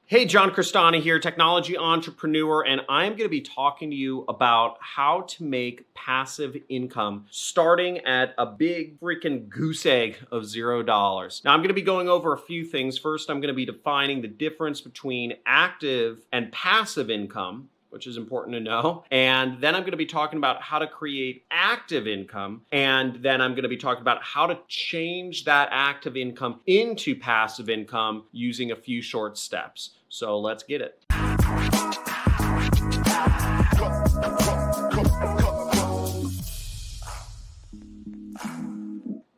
Hey, John Crestani here, technology entrepreneur, and I'm going to be talking to you about how to make passive income starting at a big freaking goose egg of $0. Now, I'm going to be going over a few things. First, I'm going to be defining the difference between active and passive income, which is important to know. And then I'm going to be talking about how to create active income. And then I'm going to be talking about how to change that active income into passive income using a few short steps. So let's get it.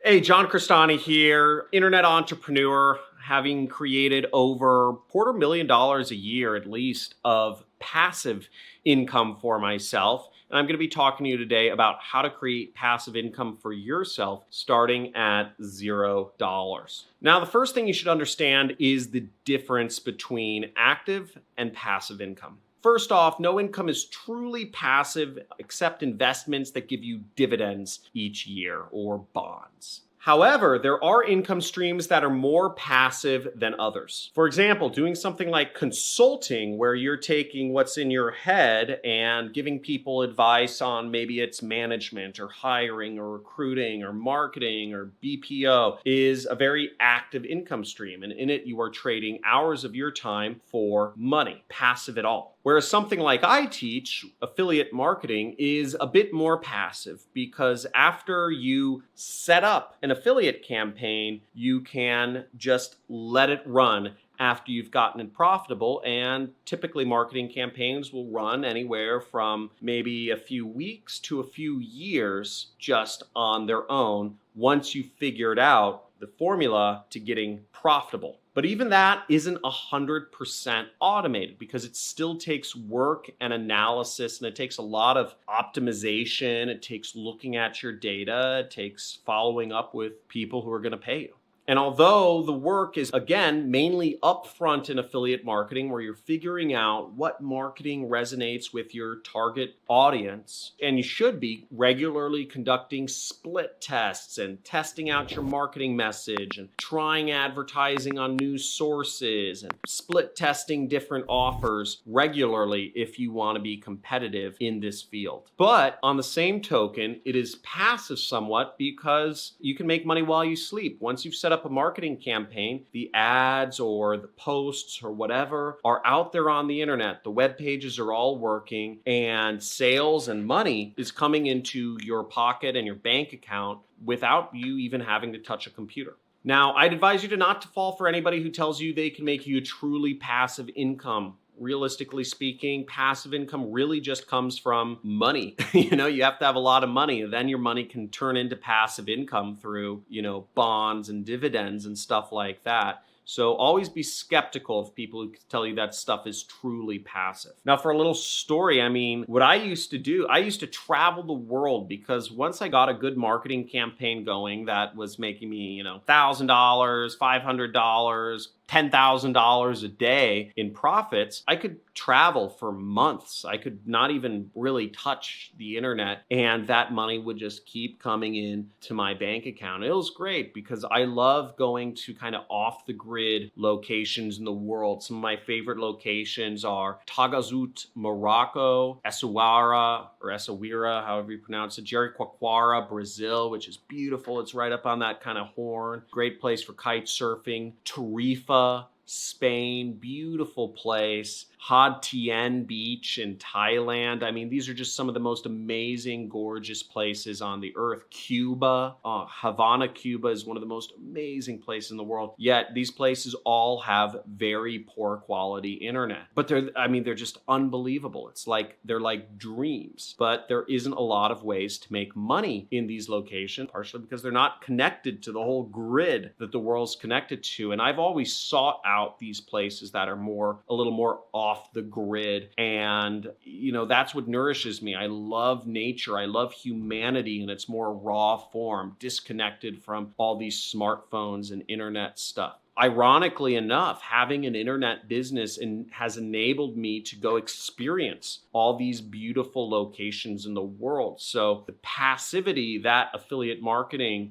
Hey, John Crestani here, internet entrepreneur, having created over $250,000 a year at least of passive income for myself. And I'm going to be talking to you today about how to create passive income for yourself starting at $0. Now, the first thing you should understand is the difference between active and passive income. First off, no income is truly passive except investments that give you dividends each year or bonds. However, there are income streams that are more passive than others. For example, doing something like consulting, where you're taking what's in your head and giving people advice on maybe it's management or hiring or recruiting or marketing or BPO, is a very active income stream. And in it, you are trading hours of your time for money, passive at all. Whereas something like I teach, affiliate marketing, is a bit more passive because after you set up an affiliate campaign, you can just let it run after you've gotten it profitable. And typically marketing campaigns will run anywhere from maybe a few weeks to a few years just on their own once you figured out the formula to getting profitable. But even that isn't 100% automated because it still takes work and analysis, and it takes a lot of optimization. It takes looking at your data. It takes following up with people who are going to pay you. And although the work is, again, mainly upfront in affiliate marketing, where you're figuring out what marketing resonates with your target audience, and you should be regularly conducting split tests and testing out your marketing message and trying advertising on news sources and split testing different offers regularly if you want to be competitive in this field. But on the same token, it is passive somewhat because you can make money while you sleep. Once you've set up a marketing campaign, the ads or the posts or whatever are out there on the internet. The web pages are all working, and sales and money is coming into your pocket and your bank account without you even having to touch a computer. Now, I'd advise you not to fall for anybody who tells you they can make you a truly passive income. Realistically speaking, passive income really just comes from money. You have to have a lot of money, and then your money can turn into passive income through, bonds and dividends and stuff like that. So always be skeptical of people who tell you that stuff is truly passive. Now, for a little story, what I used to do, I used to travel the world because once I got a good marketing campaign going that was making me, $1,000, $500, $10,000 a day in profits, I could travel for months. I could not even really touch the internet, and that money would just keep coming in to my bank account. It was great because I love going to kind of off the grid locations in the world. Some of my favorite locations are Tagazout, Morocco, Essaouira, however you pronounce it, Jericoacoara, Brazil, which is beautiful. It's right up on that kind of horn. Great place for kite surfing. Tarifa, Spain, beautiful place. Ha Tien Beach in Thailand. These are just some of the most amazing, gorgeous places on the earth. Cuba, Havana, Cuba is one of the most amazing places in the world. Yet these places all have very poor quality internet. But they're just unbelievable. They're like dreams. But there isn't a lot of ways to make money in these locations, partially because they're not connected to the whole grid that the world's connected to. And I've always sought out these places that are a little more off the grid. And, that's what nourishes me. I love nature. I love humanity in its more raw form, disconnected from all these smartphones and internet stuff. Ironically enough, having an internet business has enabled me to go experience all these beautiful locations in the world. So the passivity that affiliate marketing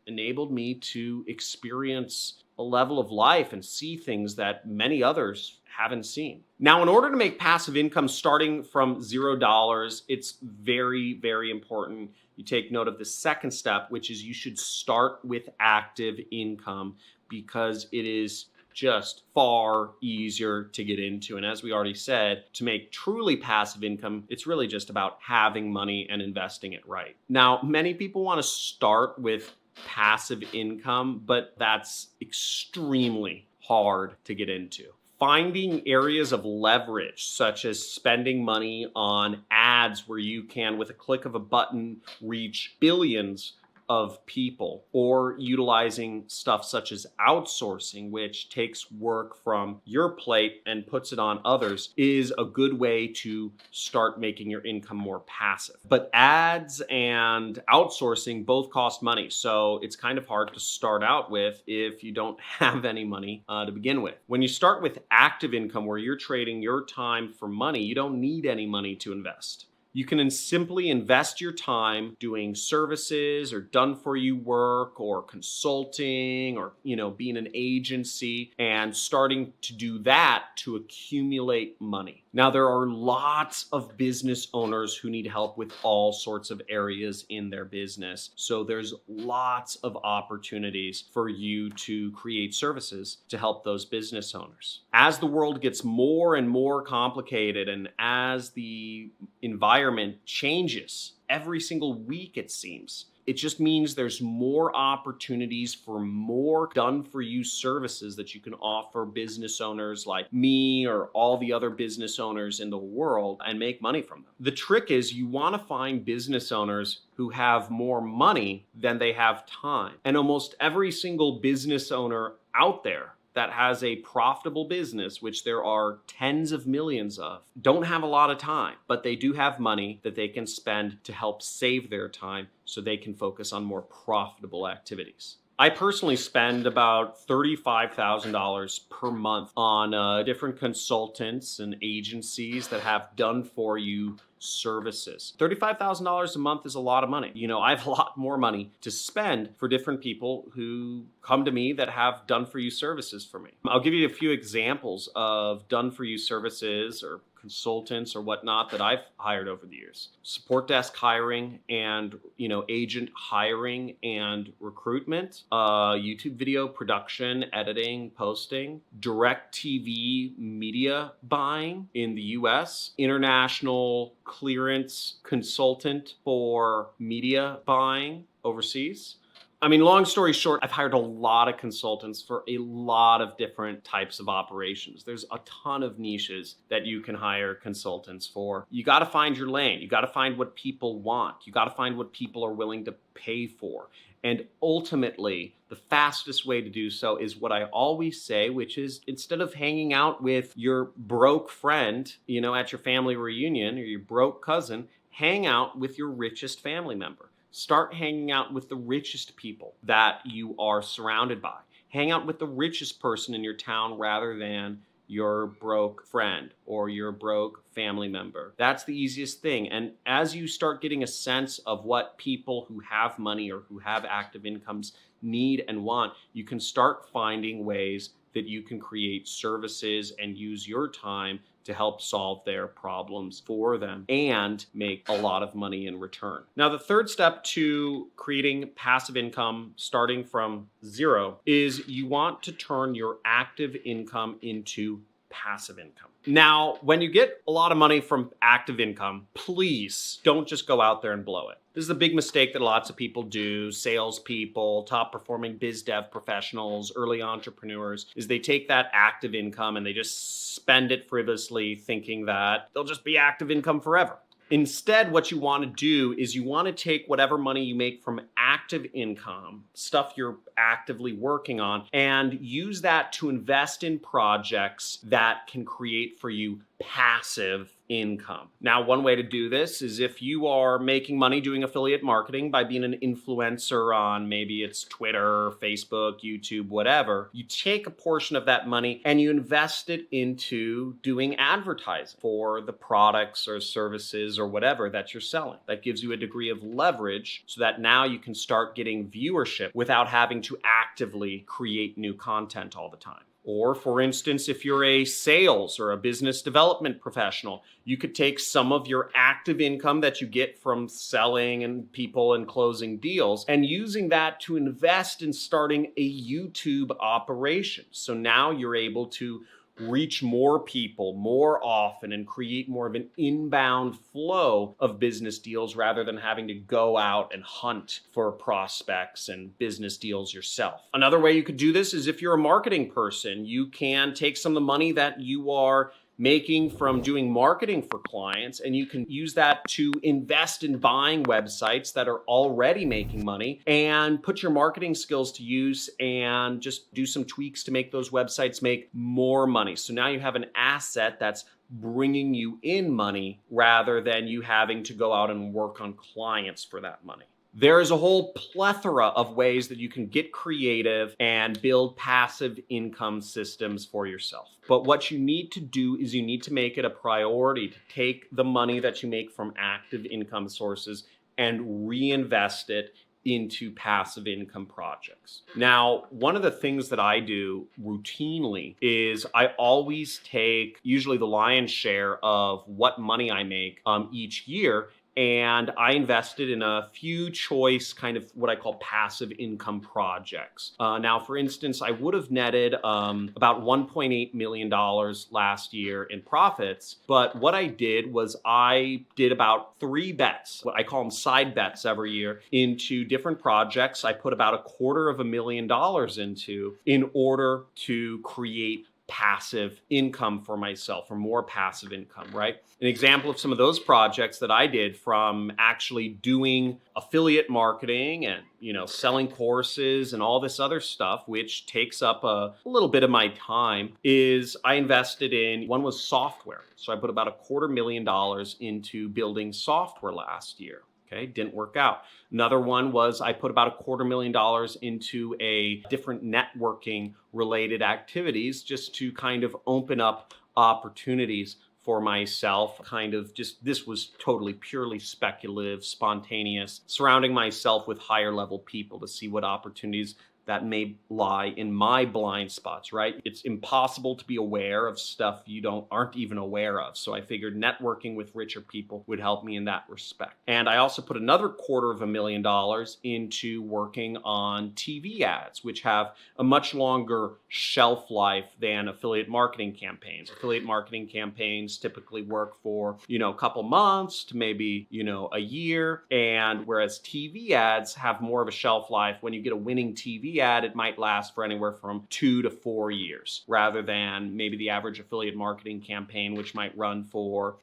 enabled me to experience a level of life and see things that many others haven't seen. Now, in order to make passive income starting from $0, it's very, very important you take note of the second step, which is you should start with active income because it is just far easier to get into. And as we already said, to make truly passive income, it's really just about having money and investing it right. Now, many people want to start with passive income, but that's extremely hard to get into. Finding areas of leverage, such as spending money on ads where you can, with a click of a button, reach billions of people, or utilizing stuff such as outsourcing, which takes work from your plate and puts it on others, is a good way to start making your income more passive. But ads and outsourcing both cost money, so it's kind of hard to start out with if you don't have any money to begin with. When you start with active income, where you're trading your time for money, you don't need any money to invest. You can simply invest your time doing services or done-for-you work or consulting or, being an agency and starting to do that to accumulate money. Now, there are lots of business owners who need help with all sorts of areas in their business. So there's lots of opportunities for you to create services to help those business owners. As the world gets more and more complicated and as the environment changes every single week, it seems, it just means there's more opportunities for more done-for-you services that you can offer business owners like me or all the other business owners in the world and make money from them. The trick is you want to find business owners who have more money than they have time. And almost every single business owner out there that has a profitable business, which there are tens of millions of, don't have a lot of time, but they do have money that they can spend to help save their time so they can focus on more profitable activities. I personally spend about $35,000 per month on different consultants and agencies that have done-for-you services. $35,000 a month is a lot of money. I have a lot more money to spend for different people who come to me that have done-for-you services for me. I'll give you a few examples of done-for-you services or consultants or whatnot that I've hired over the years. Support desk hiring and, agent hiring and recruitment, YouTube video production, editing, posting, direct TV media buying in the US, international clearance consultant for media buying overseas. Long story short, I've hired a lot of consultants for a lot of different types of operations. There's a ton of niches that you can hire consultants for. You got to find your lane. You got to find what people want. You got to find what people are willing to pay for. And ultimately, the fastest way to do so is what I always say, which is instead of hanging out with your broke friend, at your family reunion or your broke cousin, hang out with your richest family member. Start hanging out with the richest people that you are surrounded by. Hang out with the richest person in your town rather than your broke friend or your broke family member. That's the easiest thing. And as you start getting a sense of what people who have money or who have active incomes need and want, you can start finding ways that you can create services and use your time to help solve their problems for them and make a lot of money in return. Now, the third step to creating passive income starting from zero is you want to turn your active income into passive income. Now, when you get a lot of money from active income, please don't just go out there and blow it. This is a big mistake that lots of people do, salespeople, top performing biz dev professionals, early entrepreneurs, is they take that active income and they just spend it frivolously thinking that they'll just be active income forever. Instead, what you want to do is you want to take whatever money you make from active income, stuff you're actively working on, and use that to invest in projects that can create for you passive income. Now, one way to do this is if you are making money doing affiliate marketing by being an influencer on maybe it's Twitter, Facebook, YouTube, whatever, you take a portion of that money and you invest it into doing advertising for the products or services or whatever that you're selling. That gives you a degree of leverage so that now you can start getting viewership without having to actively create new content all the time. Or, for instance, if you're a sales or a business development professional, you could take some of your active income that you get from selling and people and closing deals and using that to invest in starting a YouTube operation. So now you're able to reach more people more often and create more of an inbound flow of business deals rather than having to go out and hunt for prospects and business deals yourself. Another way you could do this is if you're a marketing person, you can take some of the money that you are making from doing marketing for clients, and you can use that to invest in buying websites that are already making money and put your marketing skills to use and just do some tweaks to make those websites make more money. So now you have an asset that's bringing you in money rather than you having to go out and work on clients for that money. There is a whole plethora of ways that you can get creative and build passive income systems for yourself. But what you need to do is you need to make it a priority to take the money that you make from active income sources and reinvest it into passive income projects. Now, one of the things that I do routinely is I always take usually the lion's share of what money I make each year, and I invested in a few choice kind of what I call passive income projects. Now, for instance, I would have netted about $1.8 million last year in profits, but what I did was I did about 3 bets, what I call them side bets every year, into different projects. I put about $250,000 into in order to create passive income for myself, or more passive income, right? An example of some of those projects that I did, from actually doing affiliate marketing and, selling courses and all this other stuff, which takes up a little bit of my time, is I invested in, one was software. So I put about $250,000 into building software last year. Okay, didn't work out. Another one was I put about $250,000 into a different networking related activities just to kind of open up opportunities for myself. This was totally purely speculative, spontaneous, surrounding myself with higher level people to see what opportunities that may lie in my blind spots, right? It's impossible to be aware of stuff you aren't even aware of. So I figured networking with richer people would help me in that respect. And I also put another $250,000 into working on TV ads, which have a much longer shelf life than affiliate marketing campaigns. Affiliate marketing campaigns typically work for, a couple months to maybe, a year. And whereas TV ads have more of a shelf life, when you get a winning TV ad, it might last for anywhere from 2 to 4 years, rather than maybe the average affiliate marketing campaign, which might run for,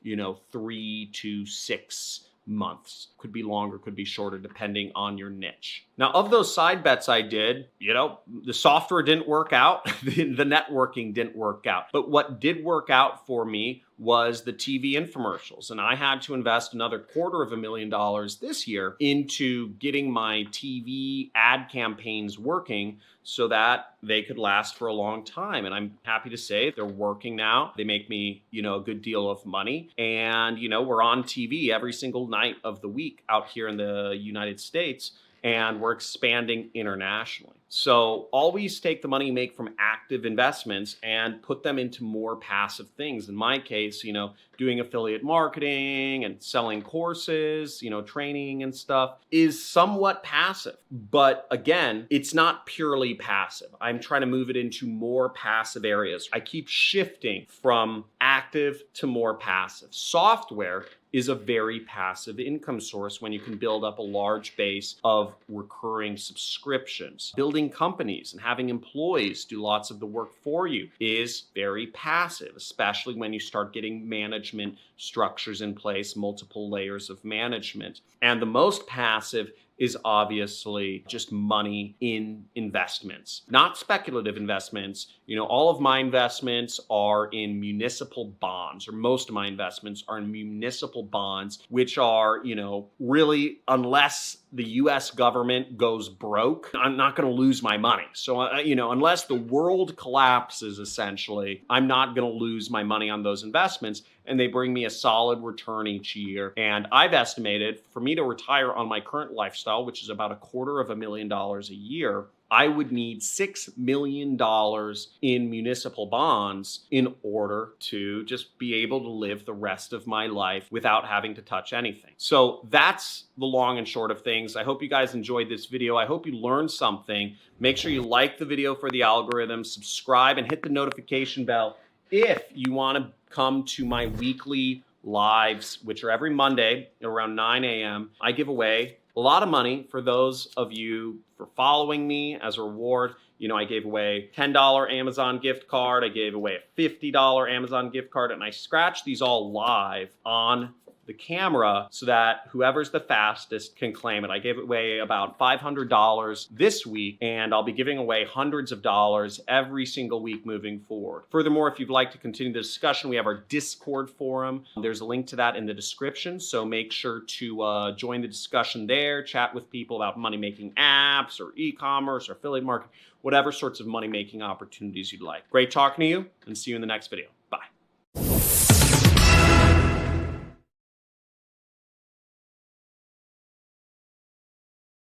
3 to 6 months. Could be longer, could be shorter, depending on your niche. Now, of those side bets I did, the software didn't work out, the networking didn't work out. But what did work out for me was the TV infomercials. And I had to invest another $250,000 this year into getting my TV ad campaigns working so that they could last for a long time. And I'm happy to say they're working now. They make me, a good deal of money. And, we're on TV every single night of the week out here in the United States, and we're expanding internationally. So always take the money you make from active investments and put them into more passive things. In my case, doing affiliate marketing and selling courses, training and stuff is somewhat passive. But again, it's not purely passive. I'm trying to move it into more passive areas. I keep shifting from active to more passive. Software is a very passive income source when you can build up a large base of recurring subscriptions. Building companies and having employees do lots of the work for you is very passive, especially when you start getting management structures in place, multiple layers of management. And the most passive is obviously just money in investments, not speculative investments. All of my investments are in municipal bonds, or most of my investments are in municipal bonds, which are, really, unless the US government goes broke, I'm not going to lose my money. So, unless the world collapses, essentially, I'm not going to lose my money on those investments. And they bring me a solid return each year. And I've estimated for me to retire on my current lifestyle, which is about $250,000 a year, I would need $6 million in municipal bonds in order to just be able to live the rest of my life without having to touch anything. So that's the long and short of things. I hope you guys enjoyed this video. I hope you learned something. Make sure you like the video for the algorithm, subscribe, and hit the notification bell if you want to come to my weekly lives, which are every Monday around 9 a.m. I give away a lot of money for those of you for following me as a reward. I gave away a $10 Amazon gift card. I gave away a $50 Amazon gift card, and I scratched these all live on the camera so that whoever's the fastest can claim it. I gave away about $500 this week, and I'll be giving away hundreds of dollars every single week moving forward. Furthermore, if you'd like to continue the discussion, we have our Discord forum. There's a link to that in the description, so make sure to join the discussion there, chat with people about money-making apps or e-commerce or affiliate marketing, whatever sorts of money-making opportunities you'd like. Great talking to you, and see you in the next video.